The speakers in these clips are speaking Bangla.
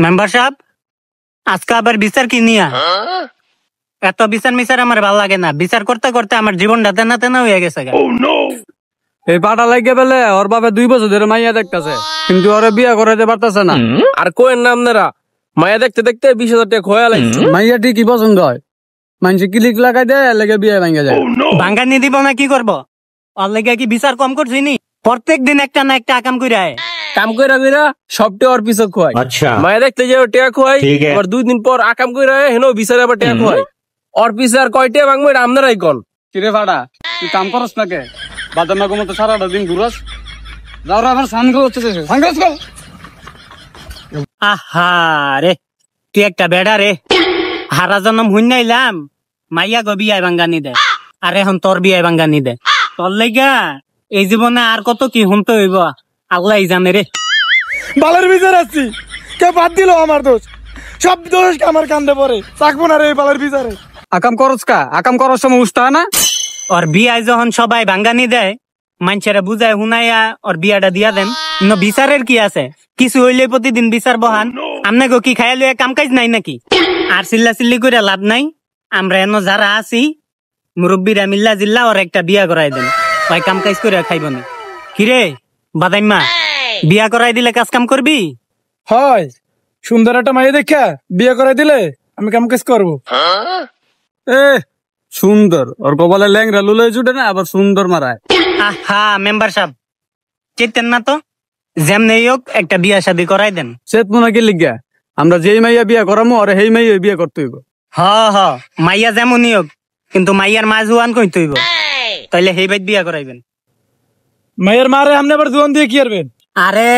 মেম্বার সাহেব, আজকে আবার বিচার কি নিয়া? এত বিচার মিচার আমার ভালো লাগে না। বিচার করতে করতে আমার জীবনটা তেনা তেনা হয়ে গেছে। এই পাটা লাগে বেলে ওর বাবা 2 বছর ধরে মাইয়া দেখতেছে, কিন্তু ওরে বিয়া করাইতে পারতেছে না। আর কোয়েন না আপনারা, মাইয়া দেখতে দেখতে 20,000 টাকা খোয়া লাগছে। মাইয়া ঠিকই পছন্দ হয়, মানুষ ক্লিক লাগাই দেয়, লেগে বিয়ে ভাঙ্গা যায়। ভাঙ্গানি দিব না কি করবো? ওর লেগে কি বিচার কম করছি নি? প্রত্যেক দিন একটা না একটা আকাম করে কাম কইরা কইরা সবটা ওর পিছে খোয়াই। আচ্ছা, মাইয়া দেখতে যাও টাকা খোয়াই, আবার 2 দিন পর আকাম কইরা হেনো বিচারে আবার টাকা খোয়াই। ওর পিছে আর কয়টা ভাঙবো এটা আপনারাই কোন। কিরে ফাটা, তুই কাম করস না কে? বাদাম না ঘুমোতে সারাটা দিন ঘুরাস। যাও রে, আবার সানগ্লাস হচ্ছে, সানগ্লাস কর। আহা রে, তুই একটা বেড়া রে। হারা জন্ম হুইনাইলাম মাইয়া গো বিয়ায় ভাঙ্গানি দে, আর এখন তোর বিয়ায় ভাঙ্গানি দে। তোর লেগা এই জীবনে আর কত কি শুনতে হইব আল্লাহ জানে রে। বালের বিচার আসছি, কে বাদ দিল আমার দোষ? সব দোষ আমার কান্দে পড়ে, থাকবো না রে এই বালের বিচারে। আকাম করস কা? আকাম করার সময় উঠতে হয় না? ওর বিয়ায় যখন সবাই ভাঙ্গানি দেয়, মানুষেরা বুঝায় হুনাইয়া ওর বিয়াটা দিয়া দেন। বিচারের কি আছে? কিছু হইলে প্রতিদিন বিচার বহান। আমনে গো কি খাইয়া লইয়া কাম কাজ নাই নাকি? আর চিল্লা চিল্লি করে লাভ নাই। আমরা এন যারা আছি মুরব্বীরা মিল্লা জিল্লা ওর একটা বিয়া করাই দেন, ওই কাম কাজ করে খাইব না। কিরে বাদাইমা, বিয়া করাই দিলে কাজ কাম করবি? হয়, সুন্দর একটা মাইয়া দেখা বিয়ে করে দিলে আমি কাম কাজ করবো। এ সুন্দর, ওর কপালে ল্যাংরা লুলাই জুটে না, আবার সুন্দর মারায়। আহা মেম্বার সাহেব, চেতেন না তো? যেমনি হোক একটা বিয়া শাদী করাই দেন। চেত মনে কি লিখা, আমরা যেই মাইয়া বিয়া করামো আর সেই মাইয়া বিয়ে করতে হইব। হ হ, মাইয়া যেমনই হোক, কিন্তু মাইয়ার মা জুয়ান কইতে হইব, তাইলে সেই বাইত বিয়া করাইবেন। মায়ের মারে আপনি আবার জোয়ান দিয়ে কি করবেন? আরে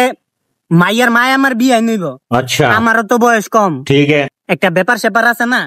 মাইয়ার মায় আমার বিয়া নইব। अच्छा, আমারও তো বয়স কম, ठीक है। একটা ব্যাপার স্যাপার আছে না।